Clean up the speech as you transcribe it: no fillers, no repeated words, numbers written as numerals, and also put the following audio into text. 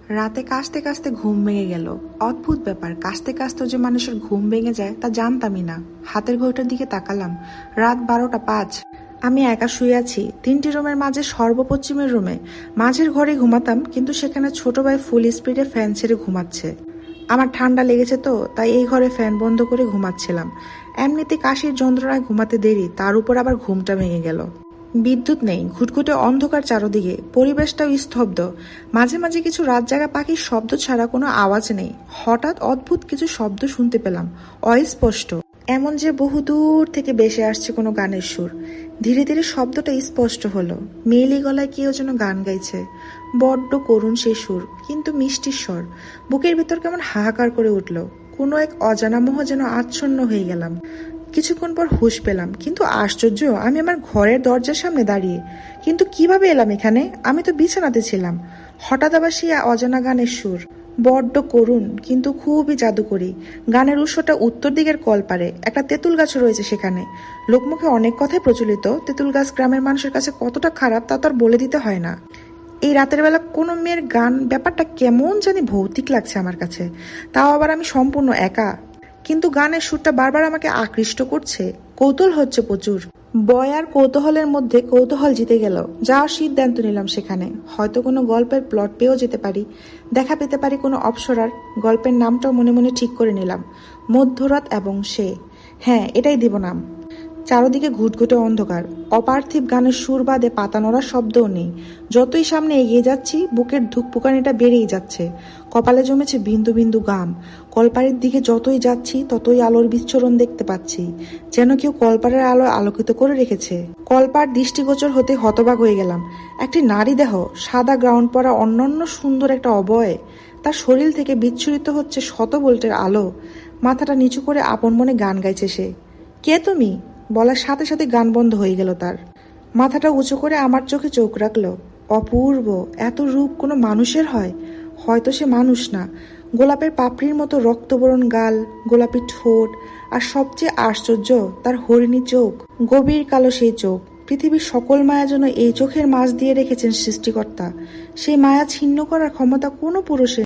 রাতে কাশতে কাশতে ঘুম ভেঙে গেল। অদ্ভুত ব্যাপার, কাশতে কাশতে যে মানুষের ঘুম ভেঙে যায় তা জানতামই না। হাতের ঘড়িটার দিকে তাকালাম, রাত 12টা 5। আমি একা শুয়ে আছি 3টি রুমের মাঝে সর্বপশ্চিমের রুমে। মাঝের ঘরে ঘুমাতাম, কিন্তু সেখানে ছোট ভাই ফুল স্পিডে ফ্যান ছেড়ে ঘুমাচ্ছে। আমার ঠান্ডা লেগেছে তো তাই এই ঘরে ফ্যান বন্ধ করে ঘুমাচ্ছিলাম। এমনিতে কাশির যন্ত্রণায় ঘুমাতে দেরি, তার উপর আবার ঘুমটা ভেঙে গেল। বিদ্যুৎ নেই, ঘুটঘুটে অন্ধকার চারদিকে, পরিবেশটাও স্তব্ধ। মাঝে মাঝে কিছু রাত জাগা পাখির শব্দ ছাড়া কোনো আওয়াজ নেই। হঠাৎ অদ্ভুত কিছু শব্দ শুনতে পেলাম, অস্পষ্ট, এমন যে বহু দূর থেকে ভেসে আসছে কোনো গানের সুর। ধীরে ধীরে শব্দটা স্পষ্ট হলো, মেয়েলি গলায় কেউ যেন গান গাইছে। বড্ড করুণ সেই সুর, কিন্তু মিষ্টির স্বর। বুকের ভিতর কেমন হাহাকার করে উঠল, কোনো এক অজানা মোহ যেন আচ্ছন্ন হয়ে গেলাম। কিছুক্ষণ পর হুঁশ পেলাম, কিন্তু আশ্চর্য, আমি আমার ঘরের দরজার সামনে দাঁড়িয়ে। কিন্তু কিভাবে এলাম এখানে? আমি তো বিছানাতে ছিলাম। হঠাৎ আবার সেই অজানা গানের সুর, বড্ড করুণ কিন্তু খুবই জাদুকরী। গানের উৎসটা উত্তর দিকের কলপারে, একটা তেঁতুল গাছ রয়েছে সেখানে। লোকমুখে অনেক কথাই প্রচলিত, তেঁতুল গাছ গ্রামের মানুষের কাছে কতটা খারাপ তা তো আর বলে দিতে হয় না। এই রাতের বেলা কোনো মেয়ের গান, ব্যাপারটা কেমন জানি ভৌতিক লাগছে আমার কাছে। তাও আবার আমি সম্পূর্ণ একা। কিন্তু গানের সুরটা বারবার আমাকে আকৃষ্ট করছে। কৌতূহল হচ্ছে প্রচুর। ভয় আর কৌতূহলের মধ্যে কৌতূহল জিতে গেল। যাওয়ার সিদ্ধান্ত নিলাম সেখানে। হয়তো কোনো গল্পের প্লট পেয়েও যেতে পারি, দেখা পেতে পারি কোনো অপ্সরার। গল্পের নামটাও মনে মনে ঠিক করে নিলাম, মধ্যরাত এবং সে। হ্যাঁ, এটাই দিব নাম। চারদিকে ঘুটঘুটে অন্ধকার, অপার্থিব গানের সুর বাদে পাতা নড়ার শব্দও নেই। যতই সামনে এগিয়ে যাচ্ছি বুকের ধুকপুকানিটা বেড়েই যাচ্ছে, কপালে জমেছে বিন্দু বিন্দু ঘাম। কলপাড়ের দিকে যতই যাচ্ছি ততই আলোর বিচ্ছুরণ দেখতে পাচ্ছি, যেন কেউ কলপাড়ের আলো আলোকিত করে রেখেছে। কলপাড় দৃষ্টিগোচর হতে হতবাক হয়ে গেলাম। একটি নারী দেহ, সাদা গ্রাউন্ড পরা, অনন্য সুন্দর একটা অবয়। তার শরীর থেকে বিচ্ছুরিত হচ্ছে শত ভোল্টের আলো। মাথাটা নিচু করে আপন মনে গান গাইছে সে। কে তুমি? বলার সাথে সাথে গান বন্ধ হয়ে গেল তার। মাথাটা উঁচু করে আমার চোখে চোখ রাখলো। অপূর্ব, এত রূপ কোনো মানুষের হয়? হয়তো সে মানুষ না। গোলাপের পাপড়ির মতো রক্তবরণ গাল, গোলাপি ঠোঁট, আর সবচেয়ে আশ্চর্য তার হরিণী চোখ। গভীর কালো সেই চোখ। পৃথিবীর সকল মায়া যেন এই চোখের মাঝ দিয়ে রেখেছেন সৃষ্টিকর্তা। সেই মায়া ছিন্ন করার ক্ষমতা কোনো পুরুষের